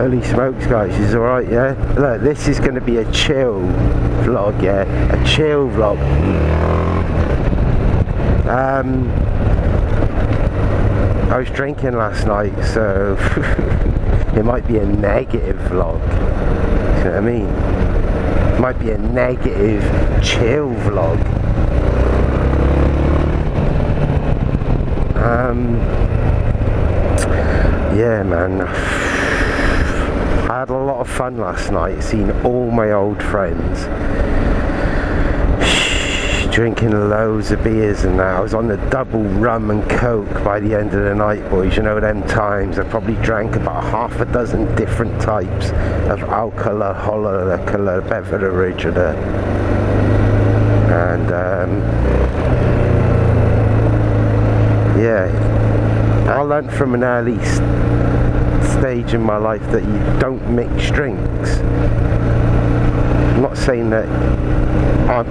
Holy smokes, guys, is alright, yeah? Look, this is going to be a chill vlog, yeah? A chill vlog. I was drinking last night, so it might be a negative vlog. You know what I mean? It might be a negative, chill vlog. Yeah, man. I had a lot of fun last night, seeing all my old friends, drinking loads of beers and that. I was on the double rum and coke by the end of the night, boys. You know them times. I probably drank about half a dozen different types of alcohol beverage, and yeah, I learned from an early stage in my life that you don't mix drinks. I'm not saying that I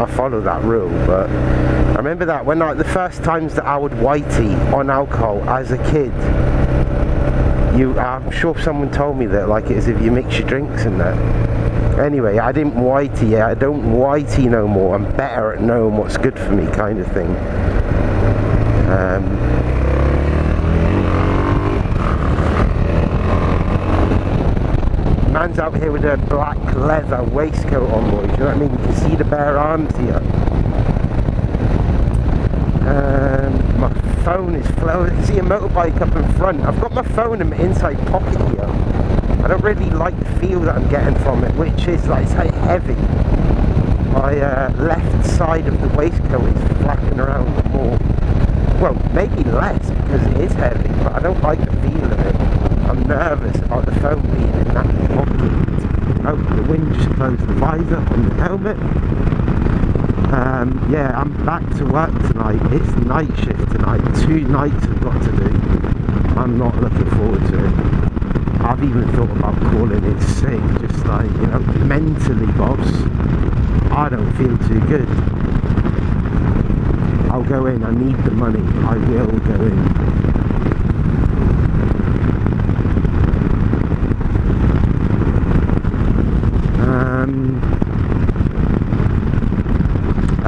follow that rule, but I remember that when the first times that I would whitey on alcohol as a kid, I'm sure someone told me that, like, it is if you mix your drinks and that. Anyway, I didn't whitey yet. I don't whitey no more. I'm better at knowing what's good for me, kind of thing. Man's out here with a black leather waistcoat on, boys. You know what I mean? You can see the bare arms here. My phone is flowing. I see a motorbike up in front. I've got my phone in my inside pocket here. I don't really like the feel that I'm getting from it, which is like, it's like heavy. My left side of the waistcoat is flapping around more. Well, maybe less because it is heavy, but I don't like the feel of it. I'm nervous about the phone being in that pocket. Oh, the wind just closed the visor on the helmet. Yeah, I'm back to work tonight. It's night shift tonight. 2 nights I've got to do. I'm not looking forward to it. I've even thought about calling it sick, just like, you know, mentally, boss. I don't feel too good. I'll go in. I need the money. I will go in.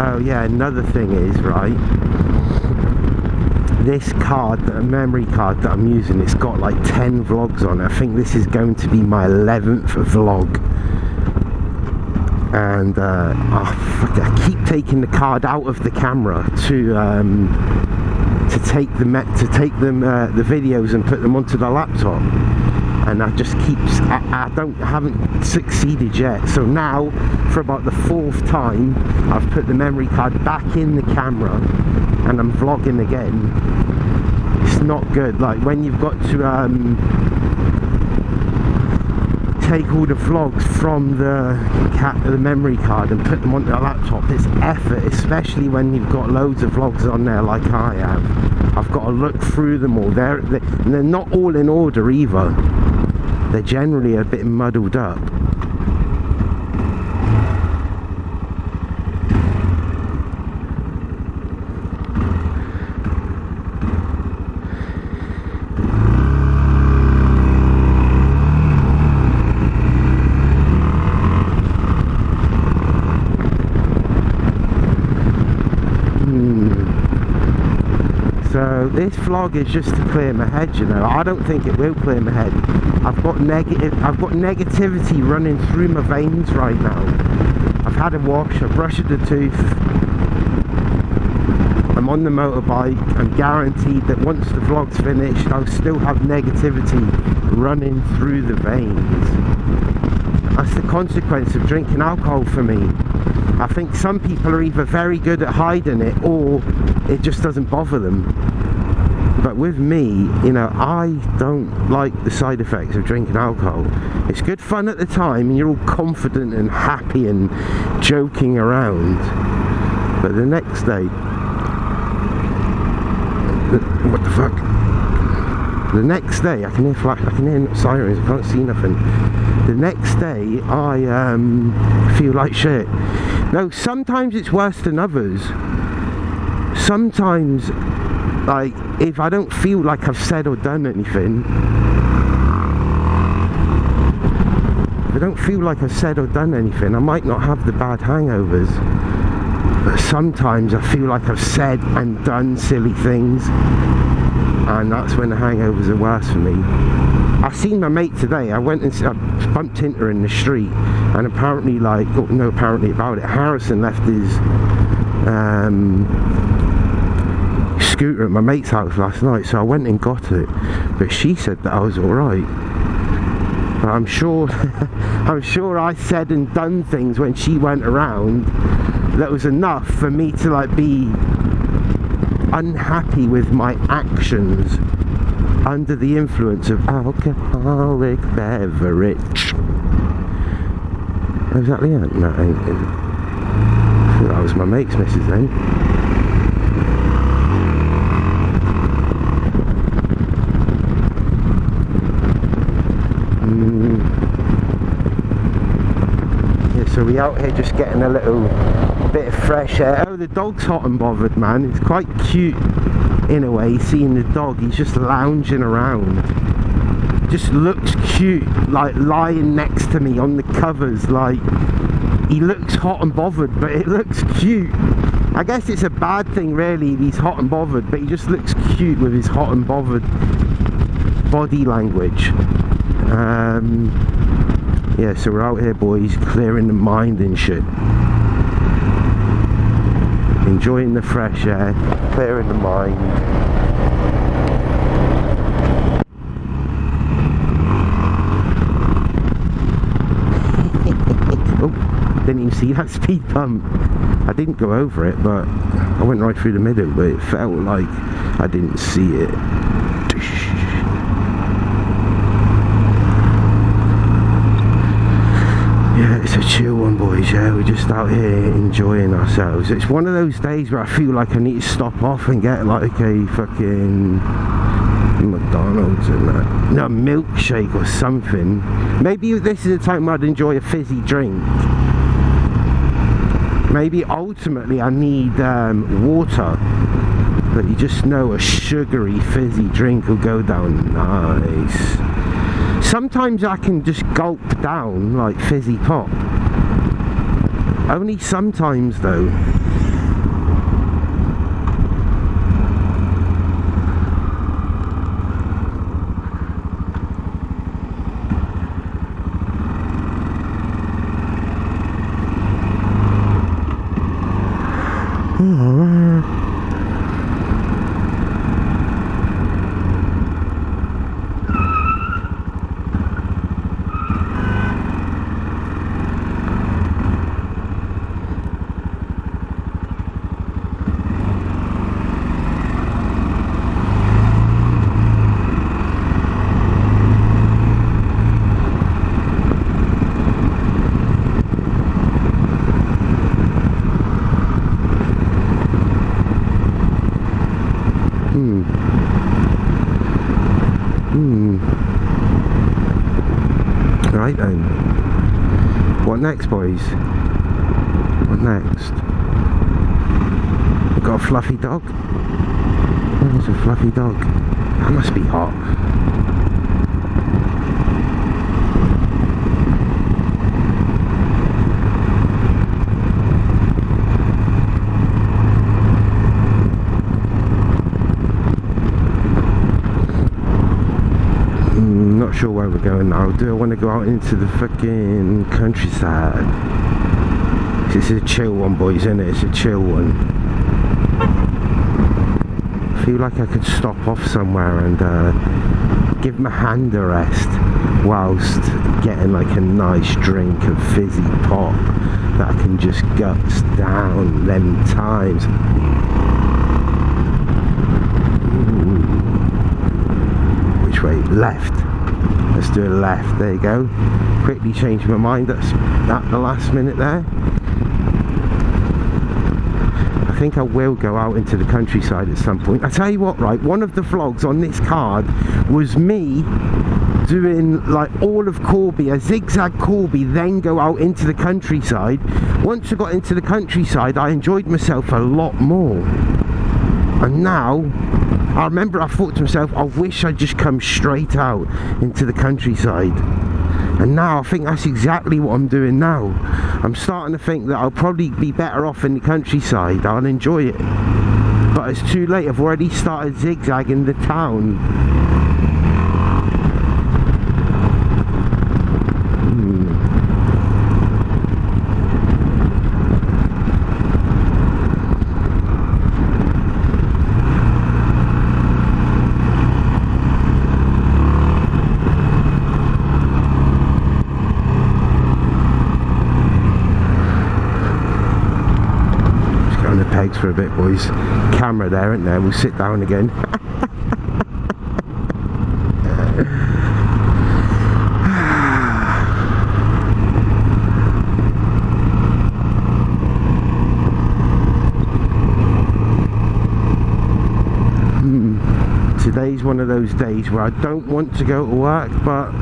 Oh yeah, another thing is, right, this card, the memory card that I'm using, it's got like 10 vlogs on it. I think this is going to be my 11th vlog. And oh fuck, I keep taking the card out of the camera to take the videos and put them onto the laptop. And I just haven't succeeded yet. So now, for about the 4th time, I've put the memory card back in the camera and I'm vlogging again. It's not good. Like, when you've got to take all the vlogs from the memory card and put them onto the laptop, it's effort, especially when you've got loads of vlogs on there like I have. I've got to look through them all. They're not all in order either. They're generally a bit muddled up. So this vlog is just to clear my head, you know. I don't think it will clear my head. I've got negativity running through my veins right now. I've had a wash, I've brushed the tooth. I'm on the motorbike. I'm guaranteed that once the vlog's finished, I'll still have negativity running through the veins. That's the consequence of drinking alcohol for me. I think some people are either very good at hiding it or it just doesn't bother them. But with me, you know, I don't like the side effects of drinking alcohol. It's good fun at the time and you're all confident and happy and joking around. But the next day, what the fuck? The next day, I can hear sirens, I can't see nothing. The next day, I feel like shit. No, sometimes it's worse than others. Sometimes, like, if I don't feel like I've said or done anything, I don't feel like I've said or done anything. I might not have the bad hangovers, but sometimes I feel like I've said and done silly things, and that's when the hangovers are worse for me. I seen my mate today. I went and I bumped into her in the street, and apparently, like, oh, no, apparently about it, Harrison left his scooter at my mate's house last night, so I went and got it, but she said that I was alright. But I'm sure I'm sure I said and done things when she went around that was enough for me to like be unhappy with my actions under the influence of alcoholic beverage. Exactly, yeah. No, that was my mate's missus then. Yeah, so we out here just getting a little bit of fresh air. Oh, the dog's hot and bothered, man. It's quite cute in a way, seeing the dog. He's just lounging around. Just looks cute, like lying next to me on the covers. Like, he looks hot and bothered, but it looks cute. I guess it's a bad thing really if he's hot and bothered, but he just looks cute with his hot and bothered body language. Yeah, so we're out here, boys, clearing the mind and shit. Enjoying the fresh air, clearing the mind. Oh, didn't even see that speed bump. I didn't go over it, but I went right through the middle, but it felt like I didn't see it. Yeah, it's a chill one, boys. Yeah, we're just out here enjoying ourselves. It's one of those days where I feel like I need to stop off and get like a fucking McDonald's and a milkshake or something. Maybe this is the time I'd enjoy a fizzy drink. Maybe ultimately I need water, but you just know a sugary fizzy drink will go down nice. Sometimes I can just gulp down like fizzy pop. Only sometimes though. Right then. What next, boys? What next? We've got a fluffy dog. Oh, there's a fluffy dog. That must be hot. Not sure where we're going now. Do I want to go out into the fucking countryside? This is a chill one, boys, isn't it? It's a chill one. I feel like I could stop off somewhere and give my hand a rest whilst getting like a nice drink of fizzy pop that I can just guts down them times. Ooh. Which way? Left. Let's do a left. There you go. Quickly changed my mind at the last minute there. I think I will go out into the countryside at some point. I tell you what, right, one of the vlogs on this card was me doing like all of Corby, a zigzag Corby, then go out into the countryside. Once I got into the countryside, I enjoyed myself a lot more. And now I remember I thought to myself, I wish I'd just come straight out into the countryside. And now I think that's exactly what I'm doing now. I'm starting to think that I'll probably be better off in the countryside. I'll enjoy it. But it's too late. I've already started zigzagging the town. Pegs for a bit, boys. Camera there, isn't there? We'll sit down again. Today's one of those days where I don't want to go to work, but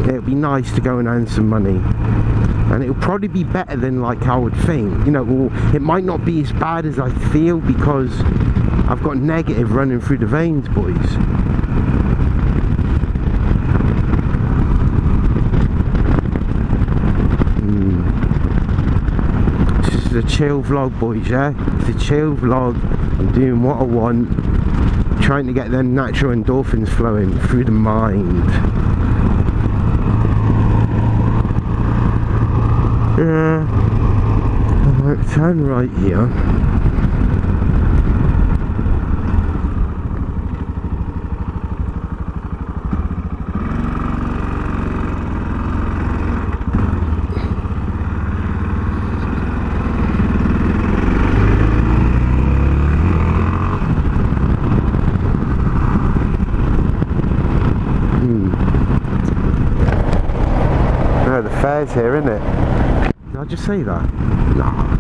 it'll be nice to go and earn some money. And it'll probably be better than like I would think, you know, or it might not be as bad as I feel because I've got negative running through the veins, boys. This is a chill vlog, boys, yeah? It's a chill vlog. I'm doing what I want, trying to get them natural endorphins flowing through the mind. Yeah, I might turn right here. No, the fair's here, isn't it? Did I just say that? Nah,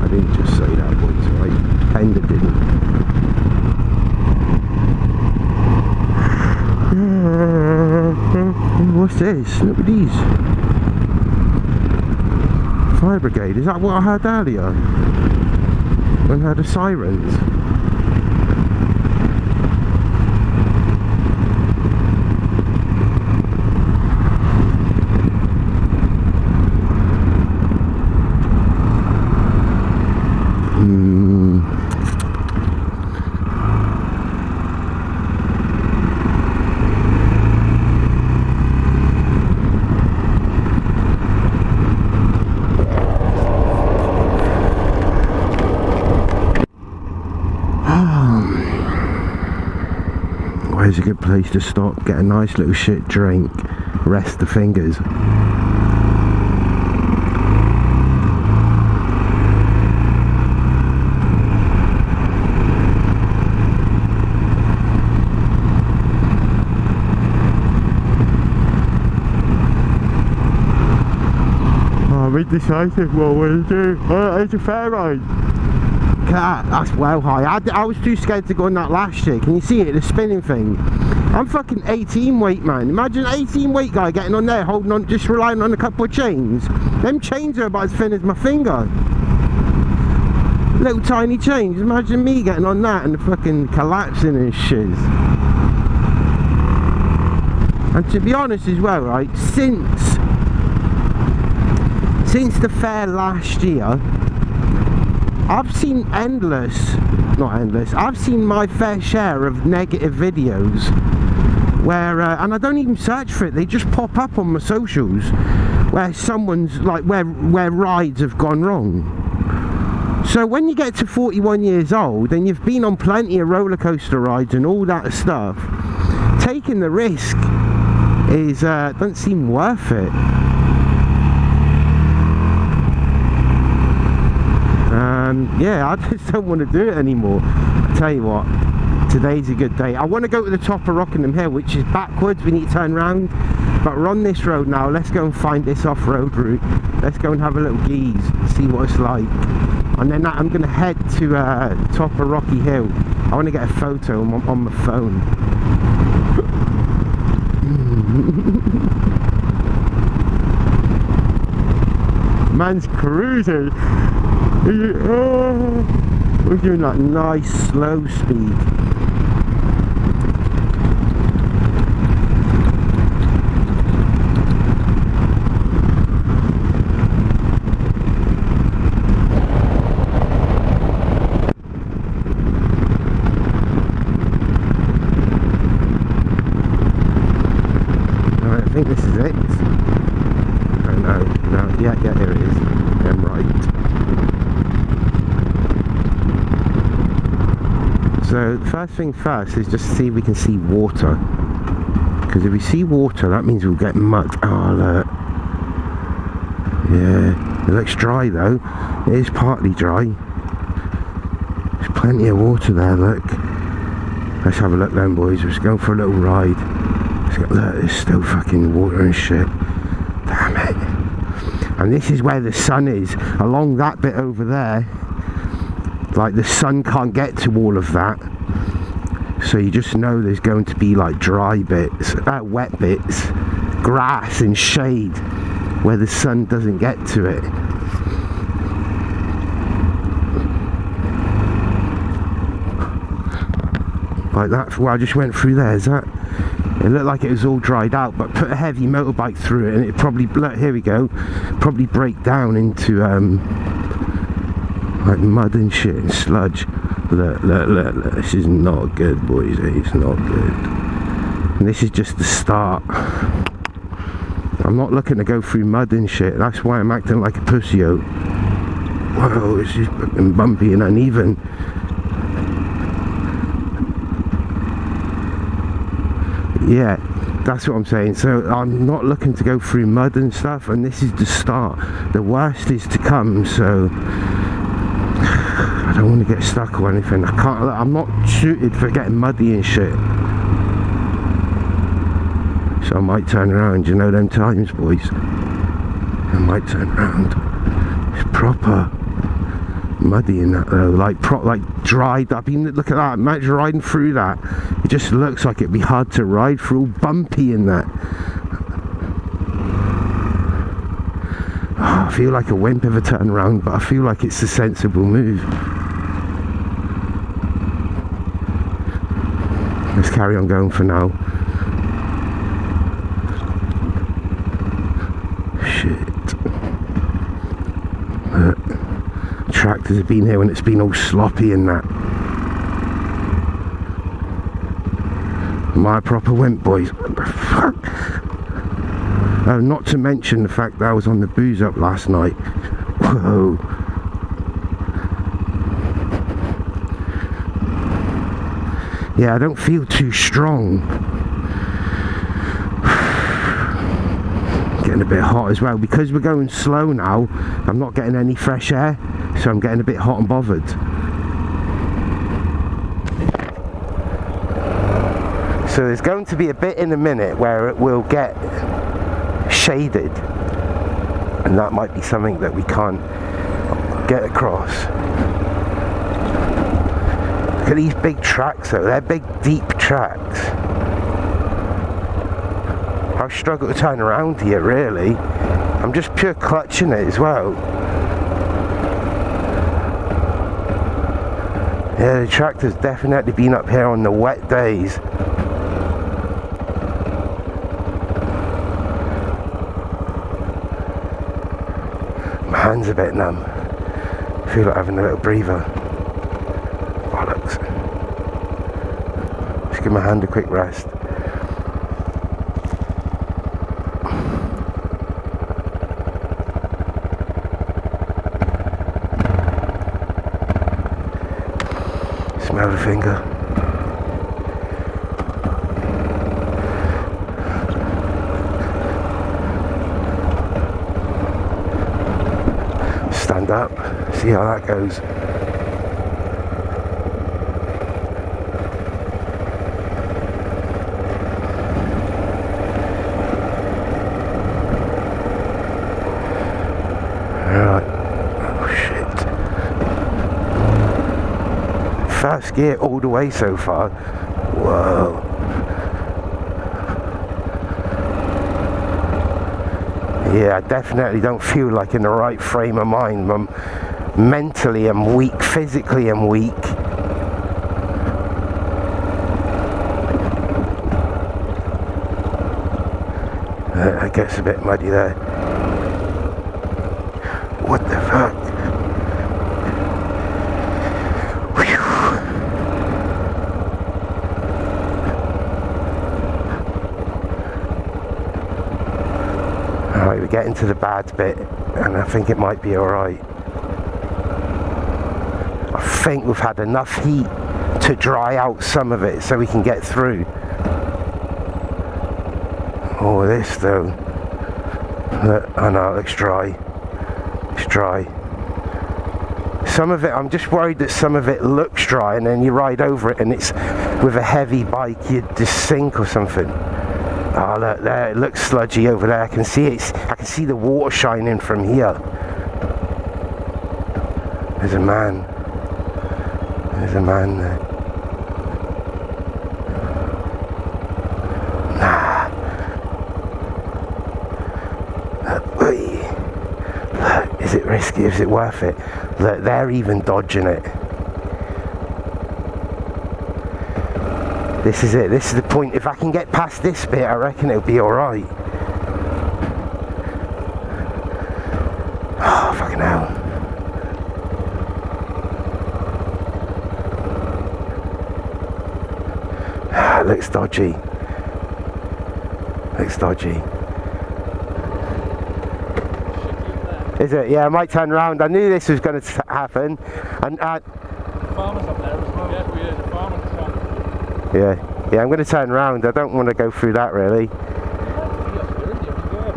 I didn't just say that, boys. I kinda didn't. What's this? Look at these. Fire brigade. Is that what I heard earlier? When I heard the sirens. Where's a good place to stop, get a nice little shit drink, rest the fingers. I'm indecisive what we're going to do. It's a fair ride. That's well high. I was too scared to go on that last year. Can you see it? The spinning thing. I'm fucking 18 weight, man. Imagine an 18 weight guy getting on there, holding on, just relying on a couple of chains. Them chains are about as thin as my finger. Little tiny chains. Imagine me getting on that and fucking collapsing and shit. And to be honest as well, right, since the fair last year, I've seen I've seen my fair share of negative videos where, and I don't even search for it, they just pop up on my socials, where someone's like, where rides have gone wrong. So when you get to 41 years old and you've been on plenty of roller coaster rides and all that stuff, taking the risk is, doesn't seem worth it. Yeah, I just don't want to do it anymore. I tell you what, today's a good day. I want to go to the top of Rockingham Hill, which is backwards. We need to turn round, but we're on this road now. Let's go and find this off-road route. Let's go and have a little geeze, see what it's like, and then I'm going to head to top of Rocky Hill. I want to get a photo on my phone. Man's cruising. We're doing that nice slow speed. So the first thing first is just see if we can see water. Because if we see water, that means we'll get mud. Oh, look. Yeah, it looks dry though. It is partly dry. There's plenty of water there, look. Let's have a look then, boys. Let's go for a little ride. Look, there's still fucking water and shit. Damn it. And this is where the sun is. Along that bit over there, like the sun can't get to all of that. So you just know there's going to be like dry bits, wet bits, grass and shade where the sun doesn't get to it. Like that, well, I just went through there, is that? It looked like it was all dried out, but put a heavy motorbike through it and it probably, look, here we go, probably break down into like mud and shit and sludge. Look, this is not good, boys. It's not good. And this is just the start. I'm not looking to go through mud and shit. That's why I'm acting like a pussy. Whoa, it's just fucking bumpy and uneven. Yeah, that's what I'm saying. So I'm not looking to go through mud and stuff, and this is the start. The worst is to come, so I don't want to get stuck or anything. I'm not suited for getting muddy and shit. So I might turn around, you know them times, boys. I might turn around. It's proper muddy in that though, like dried up. Look at that, imagine riding through that. It just looks like it'd be hard to ride through, all bumpy in that. Oh, I feel like a wimp if I turn around, but I feel like it's a sensible move. Let's carry on going for now. Shit. Tractors have been here when it's been all sloppy and that. Am I a proper wimp, boys? What the fuck? Not to mention the fact that I was on the booze up last night. Whoa. Yeah, I don't feel too strong. Getting a bit hot as well. Because we're going slow now, I'm not getting any fresh air. So I'm getting a bit hot and bothered. So there's going to be a bit in a minute where it will get shaded. And that might be something that we can't get across. Look at these big tracks though, they're big deep tracks. I struggle to turn around here really. I'm just pure clutching it as well. Yeah, the tractor's definitely been up here on the wet days. My hand's a bit numb. I feel like having a little breather. Bollocks. Just give my hand a quick rest. Smell the finger. Stand up, see how that goes. Alright. Oh shit. First gear all the way so far. Whoa. Yeah, I definitely don't feel like in the right frame of mind. Mentally I'm weak, physically I'm weak. It gets a bit muddy there. What the fuck? Alright, we're getting to the bad bit, and I think it might be alright. I think we've had enough heat to dry out some of it so we can get through. Oh, this though. Look, I know, it's dry. It's dry. Some of it, I'm just worried that some of it looks dry, and then you ride over it and it's with a heavy bike, you'd just sink or something. Oh, look there, it looks sludgy over there. I can see it. I can see the water shining from here. There's a man. There's a man there. Nah. Look, is it risky? Is it worth it? Look, they're even dodging it. This is it. This is the point. If I can get past this bit, I reckon it'll be alright. Oh, fucking hell. It looks dodgy. Looks dodgy. Is it? Yeah, I might turn around. I knew this was going to happen. And farmers up there as well. Yeah, we heard the farmers. Yeah, I'm going to turn around. I don't want to go through that really.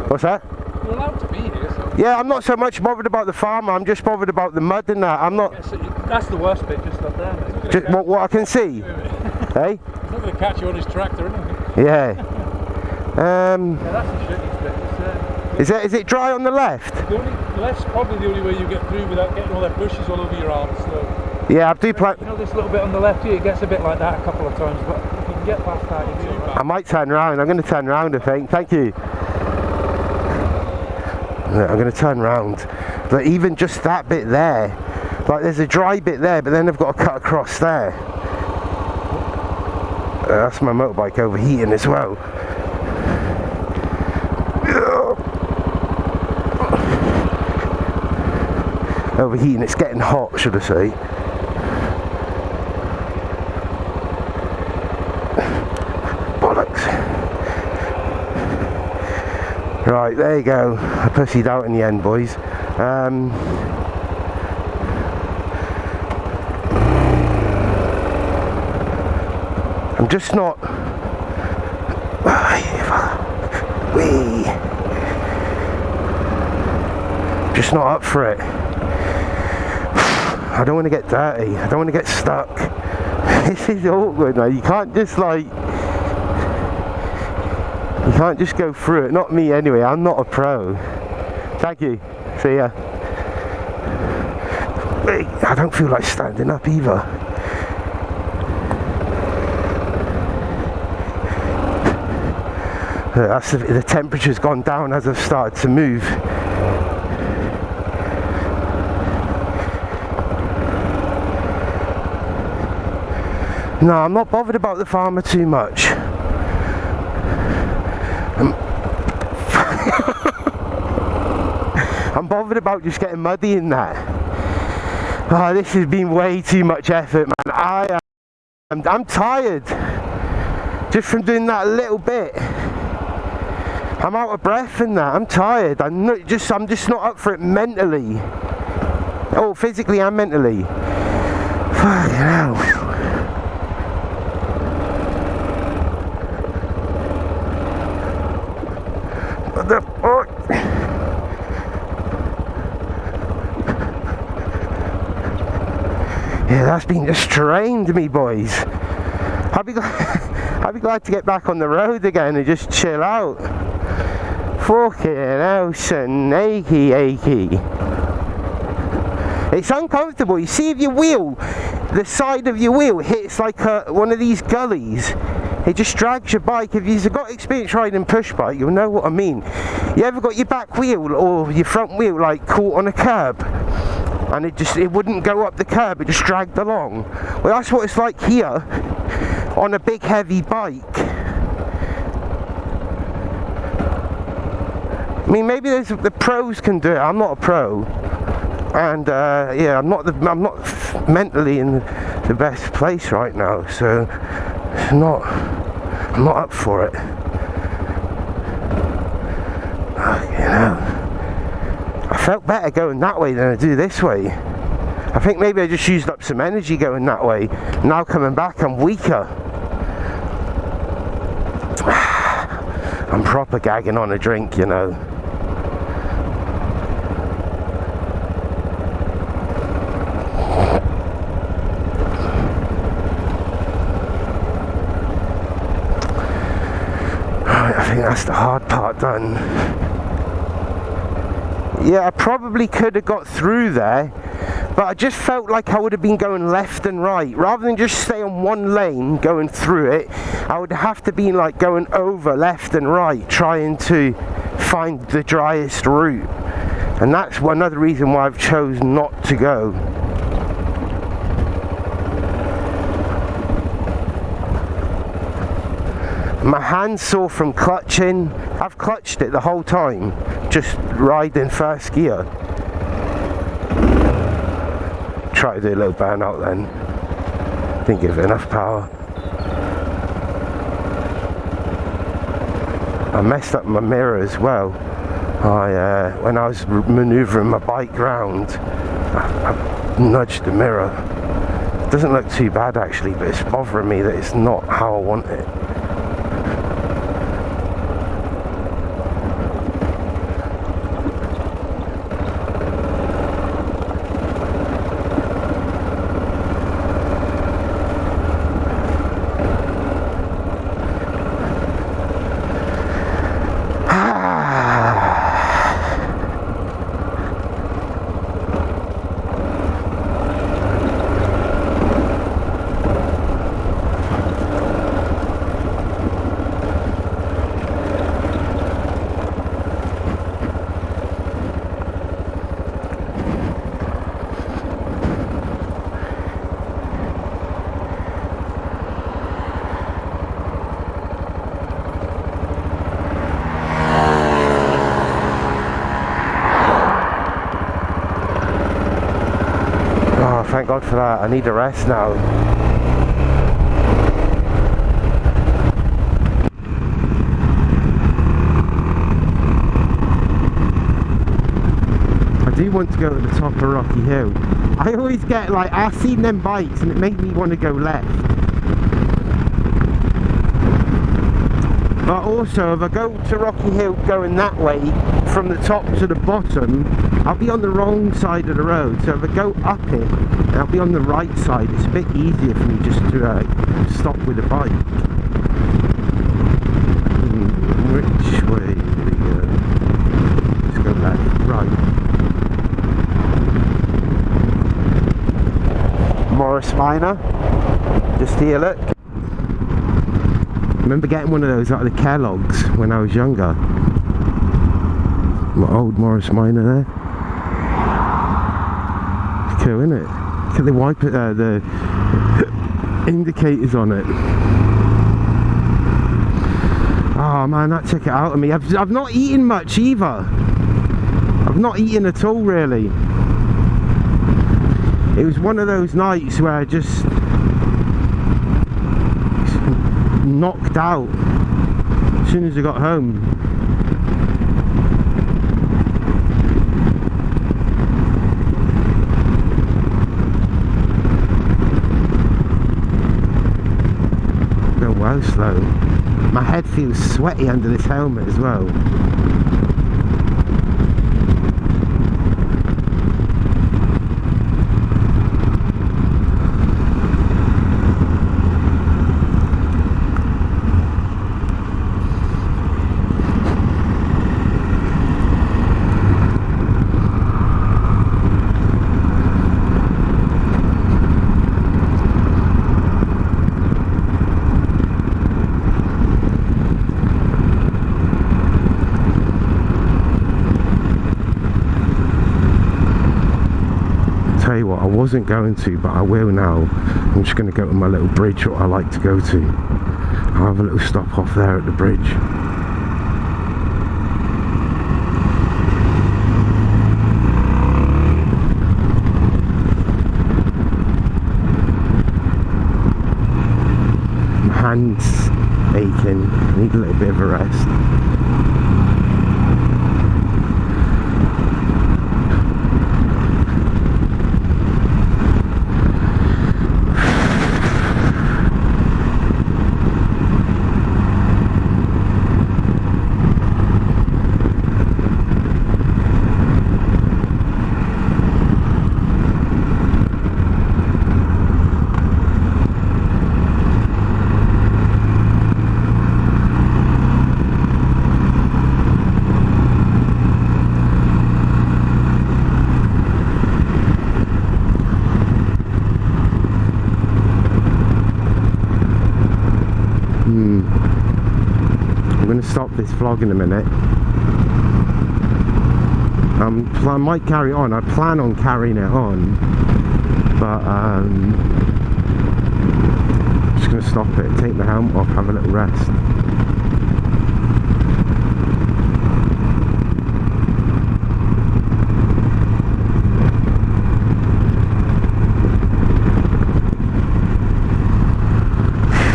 What's that? You're allowed to be here. So yeah, I'm not so much bothered about the farmer. I'm just bothered about the mud and that. I'm not. That's the worst bit, just up there. Just what I can see. Hey? He's not going to catch you on his tractor, isn't he? Yeah. Yeah, that's the shittiest bit. Is it dry on the left? The left's probably the only way you get through without getting all that bushes all over your arms. So. Yeah, I do plan. You know this little bit on the left here, it gets a bit like that a couple of times, but if you can get past that, you'll be alright. I might turn around. I'm going to turn around, I think. Thank you. I'm going to turn around. But even just that bit there, like there's a dry bit there, but then I've got to cut across there. That's my motorbike overheating as well. Overheating, it's getting hot, should I say. Bollocks. Right, there you go. I pussied out in the end, boys. I'm just not. Just not up for it. I don't want to get dirty. I don't want to get stuck. This is awkward, man. You can't just like. You can't just go through it. Not me, anyway. I'm not a pro. Thank you. See ya. I don't feel like standing up either. That's the temperature's gone down as I've started to move. No, I'm not bothered about the farmer too much. I'm bothered about just getting muddy in that. Oh, this has been way too much effort, man. I'm tired. Just from doing that little bit. I'm out of breath in that. I'm tired. I'm just not up for it mentally. Oh, physically and mentally. Fucking hell. What the fuck? Yeah, that's been just strained me, boys. I'll be glad to get back on the road again and just chill out. Fucking hell, son, achy. It's uncomfortable. You see if your wheel, the side of your wheel hits like one of these gullies, it just drags your bike. If you've got experience riding push bike, you'll know what I mean. You ever got your back wheel or your front wheel like caught on a curb and it wouldn't go up the curb, it just dragged along? Well, that's what it's like here on a big heavy bike. I mean, maybe the pros can do it. I'm not a pro, and yeah, I'm not mentally in the best place right now, so I'm not up for it. You know, I felt better going that way than I do this way. I think maybe I just used up some energy going that way. Now coming back, I'm weaker. I'm proper gagging on a drink, you know. Right, I think that's the hard part done. Yeah, I probably could have got through there, but I just felt like I would have been going left and right. Rather than just stay on one lane going through it, I would have to be like going over left and right, trying to find the driest route. And that's another reason why I've chosen not to go. My hand's sore from clutching. I've clutched it the whole time, just riding first gear. Try to do a little burnout then. Didn't give it enough power. I messed up my mirror as well. When I was manoeuvring my bike round, I nudged the mirror. It doesn't look too bad actually, but it's bothering me that it's not how I want it. Thank God for that. I need a rest now. I do want to go to the top of Rocky Hill. I always get like, I've seen them bikes and it made me want to go left. But also, if I go to Rocky Hill going that way, from the top to the bottom, I'll be on the wrong side of the road. So if I go up it, I'll be on the right side. It's a bit easier for me just to stop with the bike. Which way do we go? Let's go left, right. Morris Minor, just here, look. I remember getting one of those out of the Kellogg's when I was younger. My old Morris Minor there. It's cool, isn't it? Look at the wiper, the indicators on it. Oh man, that took it out of me. I've not eaten much either. I've not eaten at all really. It was one of those nights where I just knocked out as soon as I got home. Going well slow. My head feels sweaty under this helmet as well. Tell you what, I wasn't going to, but I will now. I'm just going to go to my little bridge what I like to go to. I'll have a little stop off there at the bridge. My hand's aching, I need a little bit of a rest. I'm going to stop this vlog in a minute. I might carry on. I plan on carrying it on, but I'm just going to stop it, take the helmet off, have a little rest.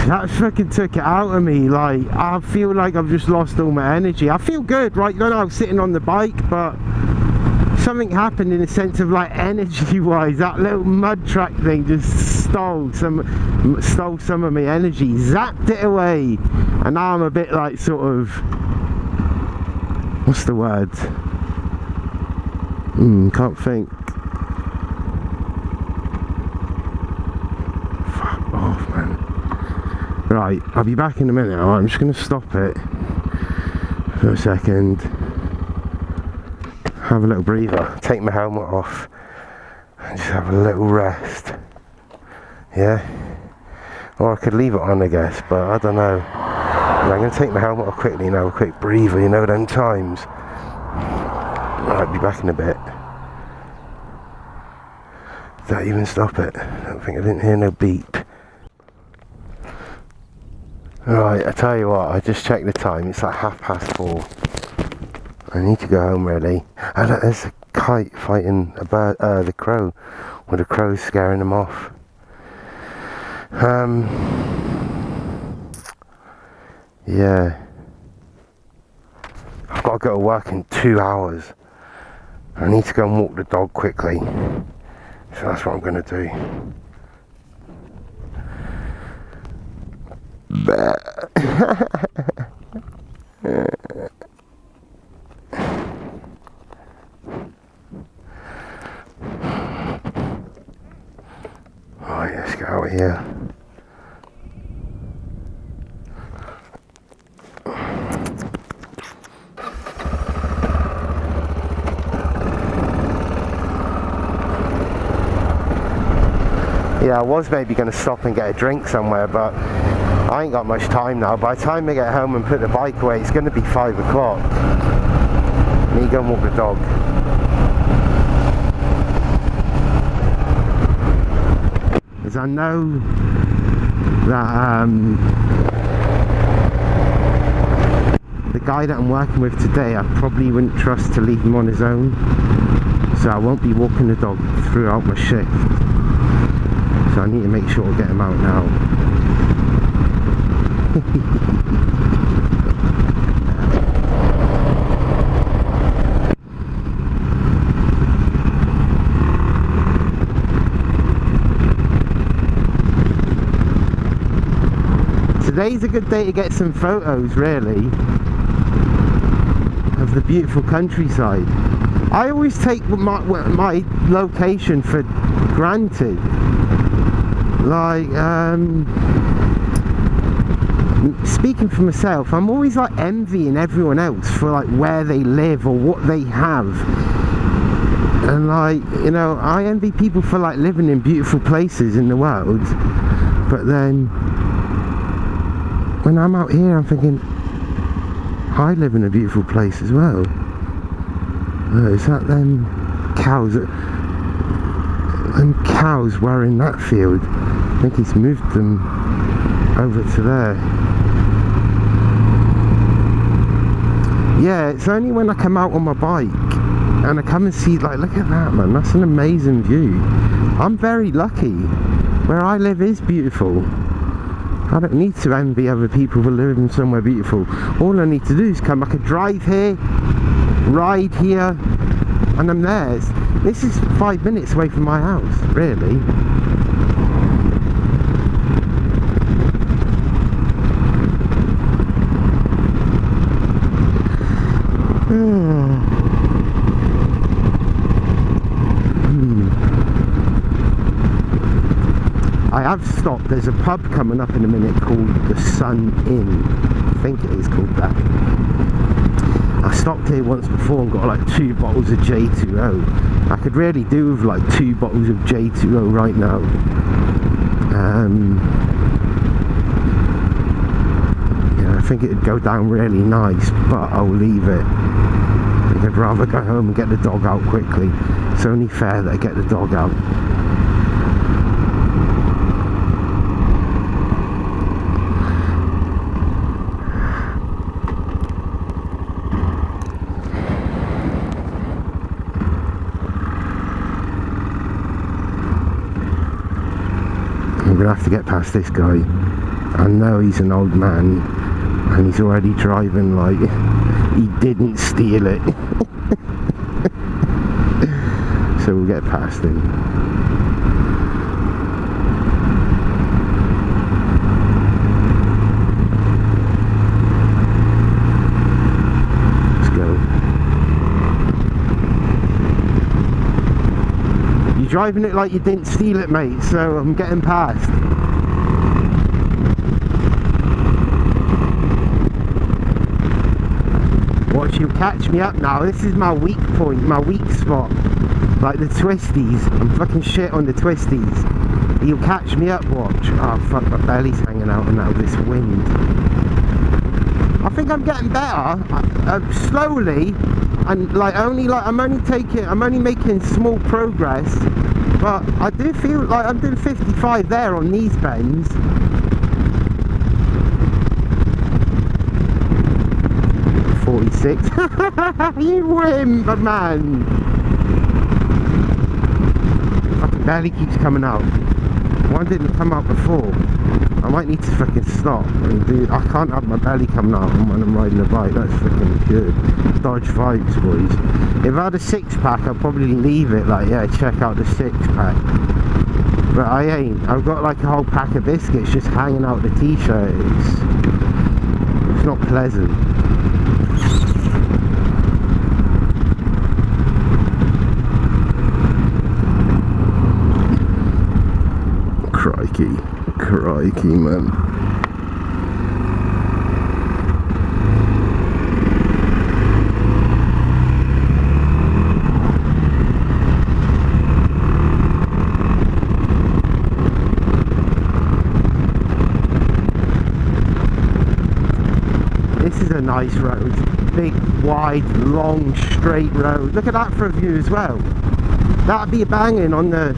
That fucking took it out of me. Like, I feel like I've just lost all my energy. I feel good, right? You know, I was sitting on the bike, but something happened in the sense of like energy-wise. That little mud track thing just stole some of my energy, zapped it away, and now I'm a bit like sort of, what's the word? Can't think. Fuck off, man. Right, I'll be back in a minute. I'm just going to stop it for a second, have a little breather, take my helmet off, and just have a little rest. Yeah? Or I could leave it on, I guess, but I don't know. I'm going to take my helmet off quickly now, a quick breather, you know, them times. Right, be back in a bit. Did that even stop it? I don't think I didn't hear no beep. Right, I tell you what, I just checked the time, it's like 4:30. I need to go home really. Oh look, there's a kite fighting a bird, the crow, or the crow's scaring him off. Yeah. I've got to go to work in 2 hours. I need to go and walk the dog quickly. So that's what I'm going to do. Alright, let's get out of here. Yeah, I was maybe going to stop and get a drink somewhere, but I ain't got much time now. By the time I get home and put the bike away, it's going to be 5 o'clock. I need to go and walk the dog. Because I know that the guy that I'm working with today, I probably wouldn't trust to leave him on his own. So I won't be walking the dog throughout my shift. So I need to make sure I get him out now. Today's a good day to get some photos, really, of the beautiful countryside. I always take my location for granted. Like, speaking for myself, I'm always like envying everyone else for like where they live or what they have. And like, you know, I envy people for like living in beautiful places in the world. But then when I'm out here, I'm thinking, I live in a beautiful place as well. Is that them cows? Them cows were in that field. I think he's moved them over to there. Yeah, it's only when I come out on my bike and I come and see, like, look at that, man, that's an amazing view. I'm very lucky. Where I live is beautiful. I don't need to envy other people for living somewhere beautiful. All I need to do is come. I could drive here, ride here, and I'm there. This is 5 minutes away from my house, really. I have stopped. There's a pub coming up in a minute called the Sun Inn. I think it is called that. I stopped here once before and got like 2 bottles of J2O. I could really do with like 2 bottles of J2O right now. Yeah, I think it'd go down really nice, but I'll leave it. I think I'd rather go home and get the dog out quickly. It's only fair that I get the dog out. I'm gonna have to get past this guy. I know he's an old man and he's already driving like he didn't steal it. So we'll get past him. Let's go. You're driving it like you didn't steal it, mate, so I'm getting past. Watch, you catch me up now. This is my weak point, my weak spot. Like the twisties. I'm fucking shit on the twisties. You'll catch me up, watch. Oh fuck, my belly's hanging out now with this wind. I think I'm getting better. Slowly. And I'm only making small progress. But I do feel like I'm doing 55 there on these bends. You wimp, man. Fucking belly keeps coming out. Why didn't it come out before? I might need to fucking stop and do. I can't have my belly coming out when I'm riding a bike. That's fucking good. Dodge vibes, boys. If I had a 6-pack, I'd probably leave it like, yeah, check out the 6-pack. But I ain't. I've got like a whole pack of biscuits just hanging out the t-shirt. It's not pleasant. Crikey, man. This is a nice road. Big, wide, long, straight road. Look at that for a view as well. That'd be banging on the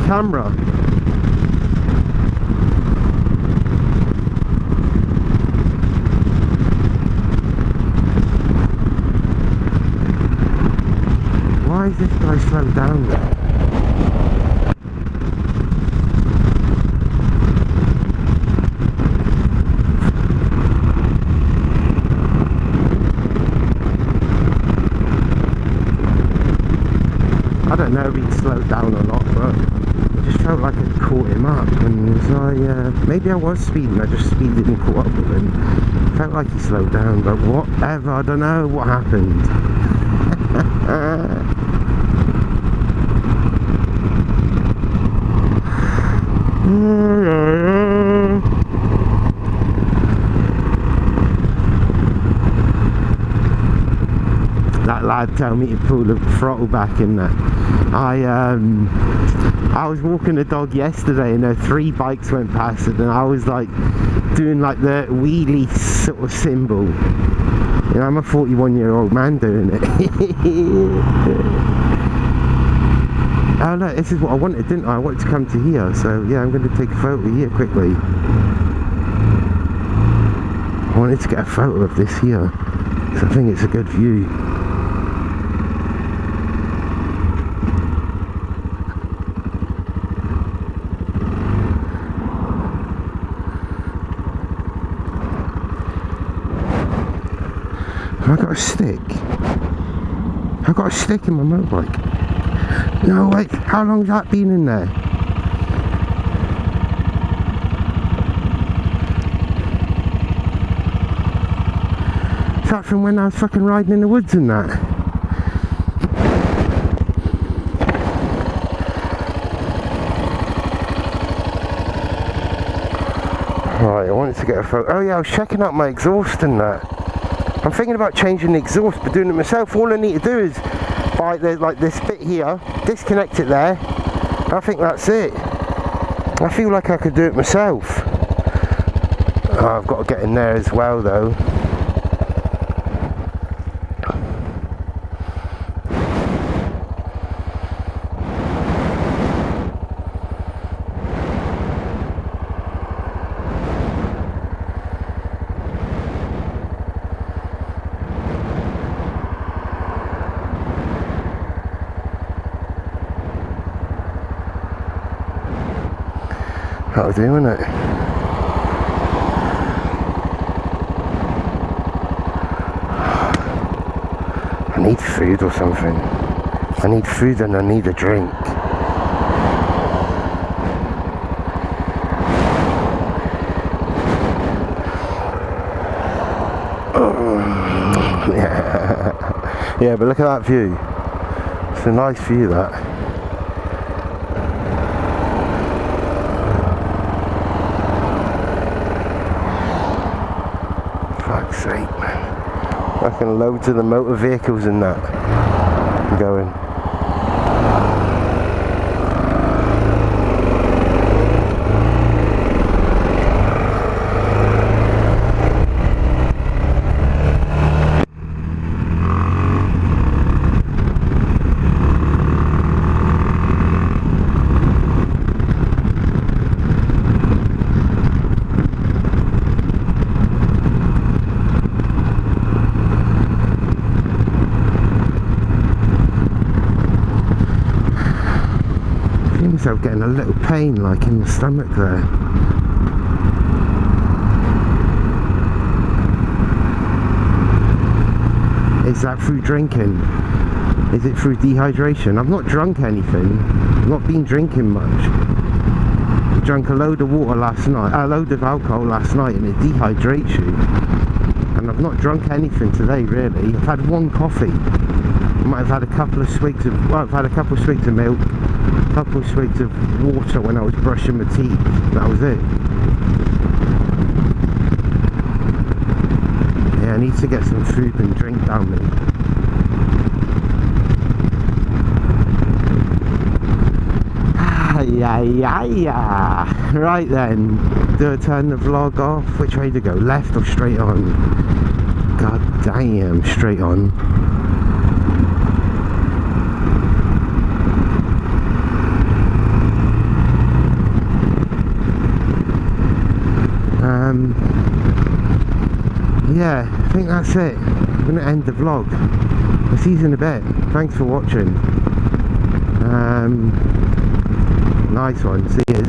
camera. Why is this guy slowed down there? I don't know if he'd slowed down or not, but it just felt like I caught him up, and was maybe I was speeding, I just speeded and caught up with him. Felt like he slowed down, but whatever, I don't know what happened. That lad told me to pull the throttle back in there. I was walking the dog yesterday and 3 bikes went past it, and I was like doing like the wheelie sort of symbol. You know, I'm a 41-year-old man doing it. Oh look, this is what I wanted, didn't I? I wanted to come to here, so yeah, I'm going to take a photo here quickly. I wanted to get a photo of this here, because I think it's a good view. Have I got a stick? I've got a stick in my motorbike. No, wait, how long's that been in there? Is that from when I was fucking riding in the woods and that? Right, I wanted to get a photo. Oh yeah, I was checking out my exhaust and that. I'm thinking about changing the exhaust, but doing it myself. All I need to do is buy like this bit here, disconnect it there. I think that's it. I feel like I could do it myself. Oh, I've got to get in there as well though. That'll do, won't it? I need food or something. I need food and I need a drink. Yeah. Yeah, but look at that view. It's a nice view, that. Fuck's sake, man. I can load to the motor vehicles and that. I'm going. Myself getting a little pain like in the stomach there. Is that through drinking? Is it through dehydration? I've not drunk anything. I've not been drinking much. I drank a load of water last night, a load of alcohol last night, and it dehydrates you. And I've not drunk anything today really. I've had one coffee. I might have had a couple of swigs of, well, I've had a couple of swigs of milk, a couple of swigs of water when I was brushing my teeth. That was it. Yeah, I need to get some food and drink down me. Yeah. Right then, do I turn the vlog off? Which way to go? Left or straight on? God damn, straight on. Yeah, I think that's it. I'm going to end the vlog. I'll see you in a bit. Thanks for watching. Nice one. See you.